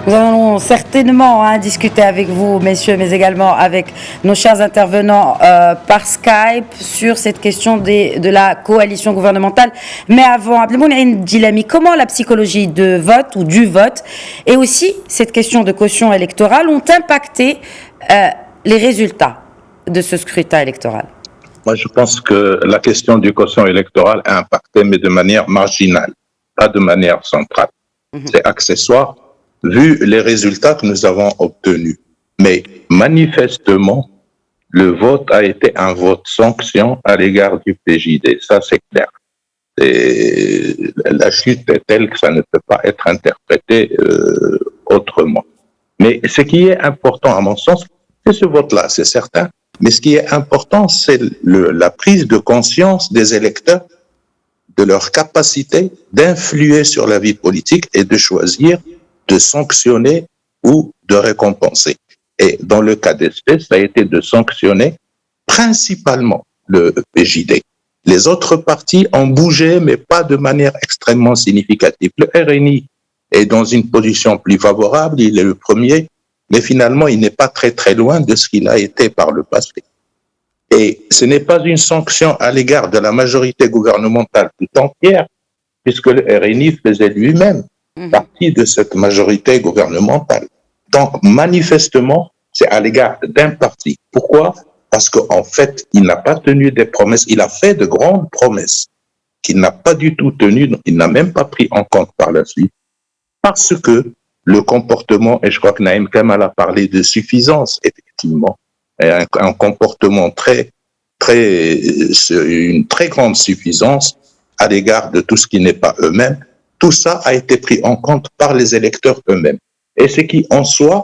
Nous allons certainement discuter avec vous, messieurs, mais également avec nos chers intervenants par Skype sur cette question de la coalition gouvernementale. Mais avant, Abdelmoune Djilami, comment la psychologie de vote ou du vote et aussi cette question de caution électorale ont impacté les résultats de ce scrutin électoral? Moi, je pense que la question du quotient électoral a impacté, mais de manière marginale, pas de manière centrale. C'est accessoire, vu les résultats que nous avons obtenus. Mais manifestement, le vote a été un vote sanction à l'égard du PJD. Ça, c'est clair. Et la chute est telle que ça ne peut pas être interprété autrement. Mais ce qui est important, à mon sens, c'est ce vote-là, c'est certain. Mais ce qui est important, c'est la prise de conscience des électeurs de leur capacité d'influer sur la vie politique et de choisir de sanctionner ou de récompenser. Et dans le cas d'espèce, ça a été de sanctionner principalement le PJD. Les autres partis ont bougé, mais pas de manière extrêmement significative. Le RNI est dans une position plus favorable, il est le premier, mais finalement, il n'est pas très très loin de ce qu'il a été par le passé. Et ce n'est pas une sanction à l'égard de la majorité gouvernementale tout entière, puisque le RNI faisait lui-même partie de cette majorité gouvernementale. Donc, manifestement, c'est à l'égard d'un parti. Pourquoi? Parce qu'en fait, il n'a pas tenu des promesses. Il a fait de grandes promesses qu'il n'a pas du tout tenues, il n'a même pas pris en compte par la suite, parce que le comportement, et je crois que Naïm Kamal a parlé de suffisance, effectivement, un comportement une très grande suffisance à l'égard de tout ce qui n'est pas eux-mêmes. Tout ça a été pris en compte par les électeurs eux-mêmes. Et ce qui, en soi,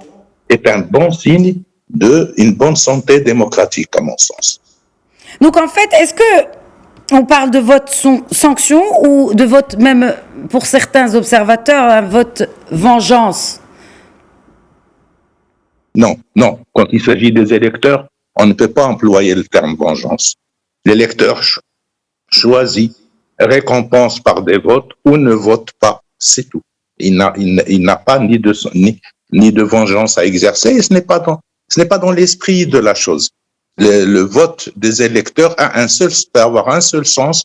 est un bon signe d'une bonne santé démocratique, à mon sens. Donc, en fait, est-ce que on parle de vote sanction ou de vote, même pour certains observateurs, un vote vengeance? Non. Quand il s'agit des électeurs, on ne peut pas employer le terme vengeance. L'électeur choisit, récompense par des votes ou ne vote pas, c'est tout. Il n'a pas ni de vengeance à exercer, et ce n'est pas dans l'esprit de la chose. Le vote des électeurs peut avoir un seul sens,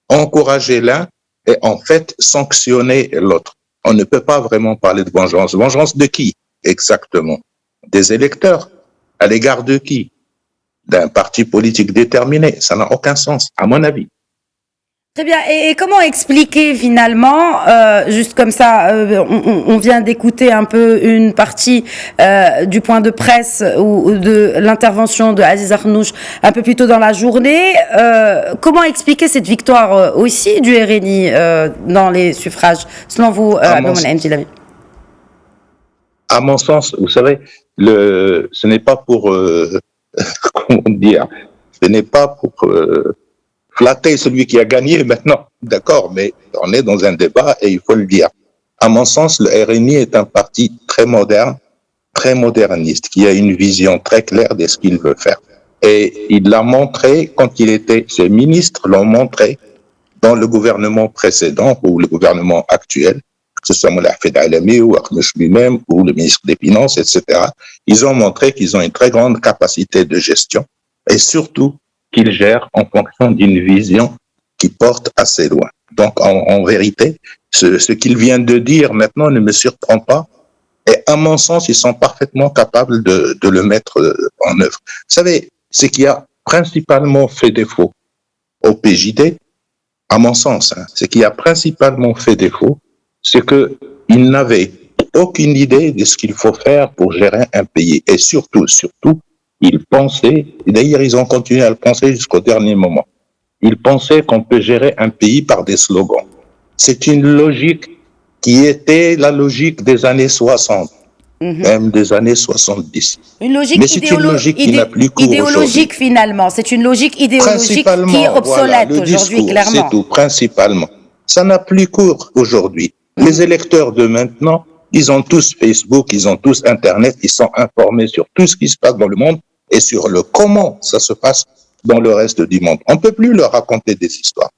encourager l'un et en fait sanctionner l'autre. On ne peut pas vraiment parler de vengeance. Vengeance de qui exactement? Des électeurs. À l'égard de qui? D'un parti politique déterminé. Ça n'a aucun sens, à mon avis. Très bien. Et comment expliquer finalement, juste comme ça, on vient d'écouter un peu une partie du point de presse ou de l'intervention de Aziz Arnouch un peu plus tôt dans la journée. Comment expliquer cette victoire aussi du RNI dans les suffrages, selon vous, Abdelmoune Djilami? À mon sens, vous savez, ce n'est pas pour, comment dire, ce n'est pas pour flatter celui qui a gagné maintenant, d'accord, mais on est dans un débat et il faut le dire. À mon sens, le RNI est un parti très moderne, très moderniste, qui a une vision très claire de ce qu'il veut faire. Et il l'a montré quand ses ministres l'ont montré dans le gouvernement précédent ou le gouvernement actuel, que ce soit Moulay Hafid Alami ou Arnouch lui-même ou le ministre des Finances, etc. Ils ont montré qu'ils ont une très grande capacité de gestion et surtout qu'ils gèrent en fonction d'une vision qui porte assez loin. Donc, en vérité, ce qu'il vient de dire maintenant ne me surprend pas. Et à mon sens, ils sont parfaitement capables de le mettre en œuvre. Vous savez, ce qui a principalement fait défaut au PJD, à mon sens, ce qui a principalement fait défaut, c'est qu'ils n'avaient aucune idée de ce qu'il faut faire pour gérer un pays. Et surtout, ils pensaient, et d'ailleurs ils ont continué à le penser jusqu'au dernier moment, ils pensaient qu'on peut gérer un pays par des slogans. C'est une logique qui était la logique des années 60, même des années 70. Mais c'est une logique qui n'a plus cours idéologique finalement, c'est une logique idéologique qui est obsolète voilà, aujourd'hui, clairement. C'est tout, principalement. Ça n'a plus cours aujourd'hui. Les électeurs de maintenant, ils ont tous Facebook, ils ont tous Internet, ils sont informés sur tout ce qui se passe dans le monde et sur le comment ça se passe dans le reste du monde. On ne peut plus leur raconter des histoires.